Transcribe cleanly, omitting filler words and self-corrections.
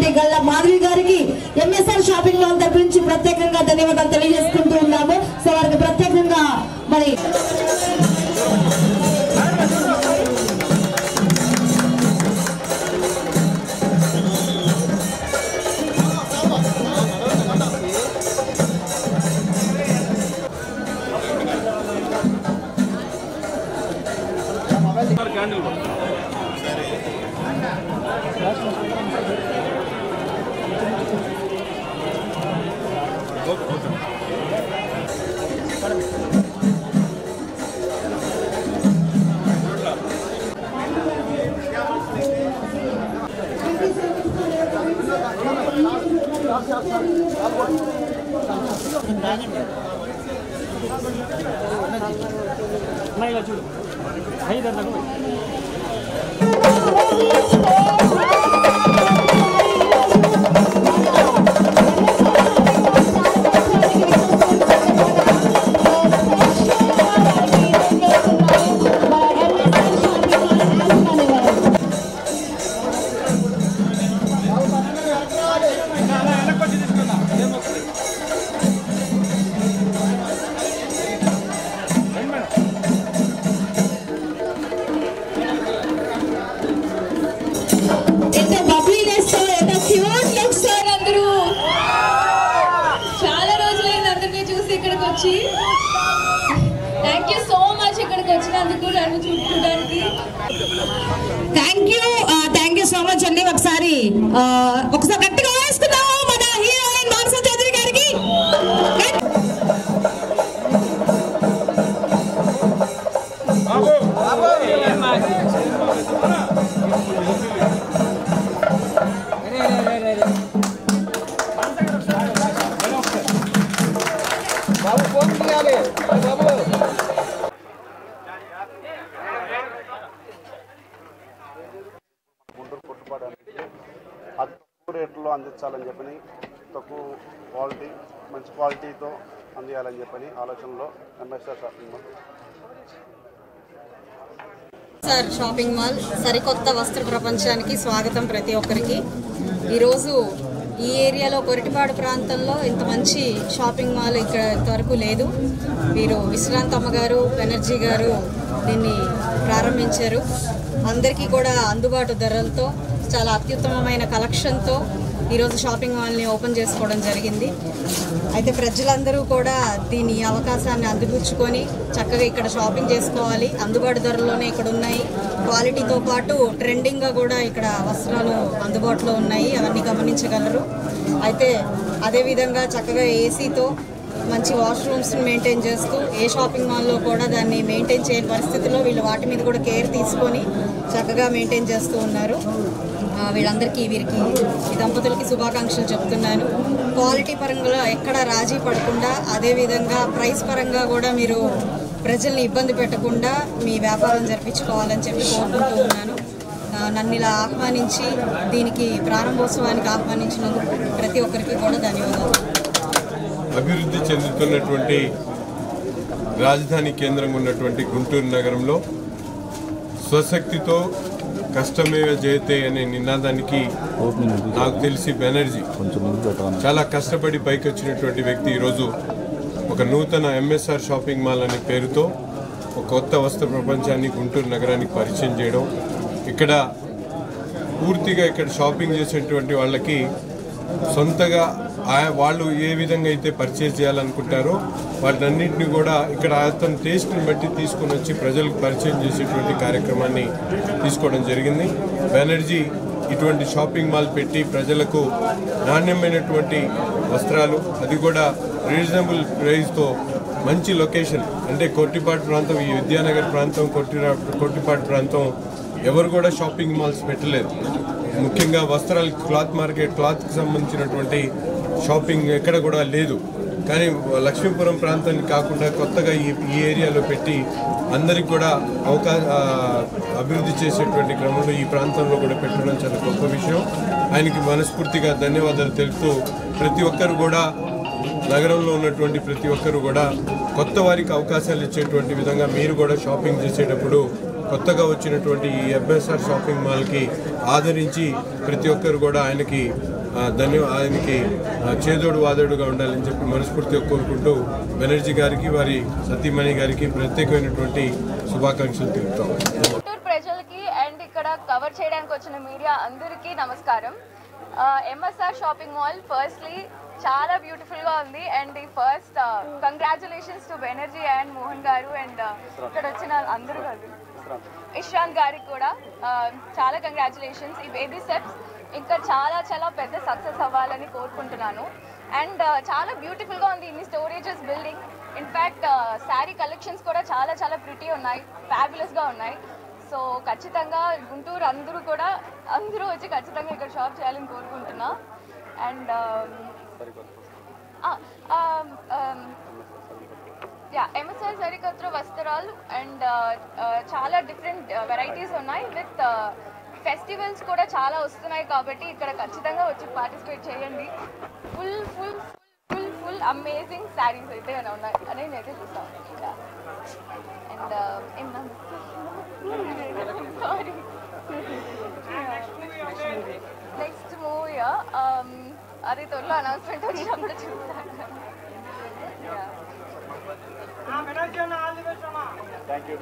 శ్రీమతి గల్లా మాధవి గారికి MSR shopping mall తరపు నుంచి ప్రత్యేకంగా ధన్యవాదాలు తెలియజేసుకుంటూ ఉన్నాము. సో వారికి ప్రత్యేకంగా మరి థ్యాంక్ యూ సో మచ్ ఇక్కడికి వచ్చినందుకు నన్ను చూడడానికి. థ్యాంక్ యూ సో మచ్ అండి. ఒకసారి గట్టిగా వేసుకుందాము మన హీరోయిన్ మానస చౌదరి గారికి. గుంటూరు కొట్టుకోవడానికి అది తక్కువ రేట్లో అందించాలని చెప్పని, తక్కువ క్వాలిటీ మంచి క్వాలిటీతో అందియాలని చెప్పని ఆలోచనలో ఎంఎస్ఆర్ షాపింగ్ మాల్ సరికొత్త వస్త్ర ప్రపంచానికి స్వాగతం. ప్రతి ఒక్కరికి ఈరోజు ఈ ఏరియాలో కొరిటిపాడు ప్రాంతంలో ఇంత మంచి షాపింగ్ మాల్ ఇక్కడ ఇంతవరకు లేదు. వీరు విశ్రాంతమ్మ గారు, బెనర్జీ గారు దీన్ని ప్రారంభించారు. అందరికీ కూడా అందుబాటు ధరలతో చాలా అత్యుత్తమమైన కలెక్షన్తో ఈరోజు షాపింగ్ మాల్ని ఓపెన్ చేసుకోవడం జరిగింది. అయితే ప్రజలందరూ కూడా దీని అవకాశాన్ని అందిపుచ్చుకొని చక్కగా ఇక్కడ షాపింగ్ చేసుకోవాలి. అందుబాటు ధరల్లోనే ఇక్కడ ఉన్నాయి. క్వాలిటీతో పాటు ట్రెండింగ్గా కూడా ఇక్కడ వస్త్రాలు అందుబాటులో ఉన్నాయి. అవన్నీ గమనించగలరు. అయితే అదేవిధంగా చక్కగా ఏసీతో మంచి వాష్రూమ్స్ని మెయింటైన్ చేస్తూ ఏ షాపింగ్ మాల్లో కూడా దాన్ని మెయింటైన్ చేయని పరిస్థితిలో వీళ్ళు వాటి మీద కూడా కేర్ తీసుకొని చక్కగా మెయింటైన్ చేస్తూ ఉన్నారు. వీళ్ళందరికీ వీరికి ఈ దంపతులకి శుభాకాంక్షలు చెప్తున్నాను. క్వాలిటీ పరంగా ఎక్కడ రాజీ పడకుండా, అదేవిధంగా ప్రైస్ పరంగా కూడా మీరు ప్రజల్ని ఇబ్బంది పెట్టకుండా మీ వ్యాపారం జరిపించుకోవాలని చెప్పి కోరుకుంటూ ఉన్నాను. నన్ను ఇలా ఆహ్వానించి దీనికి ప్రారంభోత్సవానికి ఆహ్వానించినందుకు ప్రతి ఒక్కరికి కూడా ధన్యవాదాలు. అభివృద్ధి చెందుతున్నటువంటి రాజధాని కేంద్రంగా ఉన్నటువంటి గుంటూరు నగరంలో స్వశక్తితో కష్టమేవ జయతే అనే నినాదానికి నాకు తెలిసి బెనర్జీ చాలా కష్టపడి పైకి వచ్చినటువంటి వ్యక్తి ఈరోజు ఒక నూతన ఎంఎస్ఆర్ షాపింగ్ మాల్ అనే పేరుతో ఒక కొత్త వస్త్ర ప్రపంచాన్ని గుంటూరు నగరానికి పరిచయం చేయడం, ఇక్కడ పూర్తిగా ఇక్కడ షాపింగ్ చేసేటువంటి వాళ్ళకి సొంతగా వాళ్ళు ఏ విధంగా అయితే పర్చేజ్ చేయాలనుకుంటారో వాటినన్నింటినీ కూడా ఇక్కడ అతని టేస్ట్ని బట్టి తీసుకుని వచ్చి ప్రజలకు పరిచయం చేసేటువంటి కార్యక్రమాన్ని తీసుకోవడం జరిగింది. బెనర్జీ ఇటువంటి షాపింగ్ మాల్ పెట్టి ప్రజలకు నాణ్యమైనటువంటి వస్త్రాలు, అది కూడా రీజనబుల్ ప్రైస్తో మంచి లొకేషన్ అంటే కొట్టిపాటు ప్రాంతం, ఈ విద్యానగర్ ప్రాంతం, కొట్టిపాటు ప్రాంతం ఎవరు కూడా షాపింగ్ మాల్స్ పెట్టలేదు. ముఖ్యంగా వస్త్రాలు క్లాత్ మార్కెట్, క్లాత్కి సంబంధించినటువంటి షాపింగ్ ఎక్కడ కూడా లేదు. కానీ లక్ష్మీపురం ప్రాంతానికి కాకుండా కొత్తగా ఈ ఏరియాలో పెట్టి అందరికి కూడా అభివృద్ధి చేసేటువంటి క్రమంలో ఈ ప్రాంతంలో కూడా పెట్టడం చాలా గొప్ప విషయం. ఆయనకి మనస్ఫూర్తిగా ధన్యవాదాలు తెలుపుతూ ప్రతి ఒక్కరు కూడా నగరంలో ఉన్నటువంటి ప్రతి ఒక్కరు కూడా కొత్త వారికి అవకాశాలు ఇచ్చేటువంటి విధంగా మీరు కూడా షాపింగ్ చేసేటప్పుడు కొత్తగా వచ్చినటువంటి ఈ ఎంఎస్ఆర్ షాపింగ్ మాల్కి ఆదరించి ప్రతి ఒక్కరు కూడా ఆయనకి చేదోడు వాదోడుగా ఉండాలని చెప్పి మనస్ఫూర్తిగా కోరుకుంటూ బెనర్జీ గారికి వారి సతీమణి గారికి ప్రత్యేకమైనటువంటి శుభాకాంక్షలు తెలుపుతాం. గుంటూరు ప్రజలకి అండ్ ఇక్కడ కవర్ చేయడానికి వచ్చిన మీడియా అందరికీ నమస్కారం. ఎంఎస్ఆర్ షాపింగ్ మాల్ ఫస్ట్లీ చాలా బ్యూటిఫుల్గా ఉంది అండ్ ఈ first congratulations to Banerjee and Mohan గారు అండ్ ఇక్కడ వచ్చిన అందరూ కాదు ఇష్రాంత్ గారికి కూడా చాలా కంగ్రాచులేషన్స్. ఈ బేబీ స్టెప్స్ ఇంకా చాలా పెద్ద సక్సెస్ అవ్వాలని కోరుకుంటున్నాను. అండ్ చాలా బ్యూటిఫుల్గా ఉంది ఇన్ని storages building. In fact sari collections కూడా చాలా ప్రిటీ ఉన్నాయి, ఫ్యాబులస్గా ఉన్నాయి. సో ఖచ్చితంగా గుంటూరు అందరూ వచ్చి ఖచ్చితంగా ఇక్కడ షాప్ చేయాలని కోరుకుంటున్నా. అండ్ ఎంఎస్ఆర్ సరికొత్త వస్త్రాలు అండ్ చాలా డిఫరెంట్ వెరైటీస్ ఉన్నాయి. విత్ ఫెస్టివల్స్ కూడా చాలా వస్తున్నాయి కాబట్టి ఇక్కడ ఖచ్చితంగా వచ్చి పార్టిసిపేట్ చేయండి. ఫుల్ అమేజింగ్ శారీస్ అయితే ఉన్నాయి అని నేనైతే చూస్తాను. అండ్ సారీ నెక్స్ట్ మూవీ అది త్వరలో అనౌన్స్మెంట్ వచ్చినప్పుడు చూస్తాను. Thank you.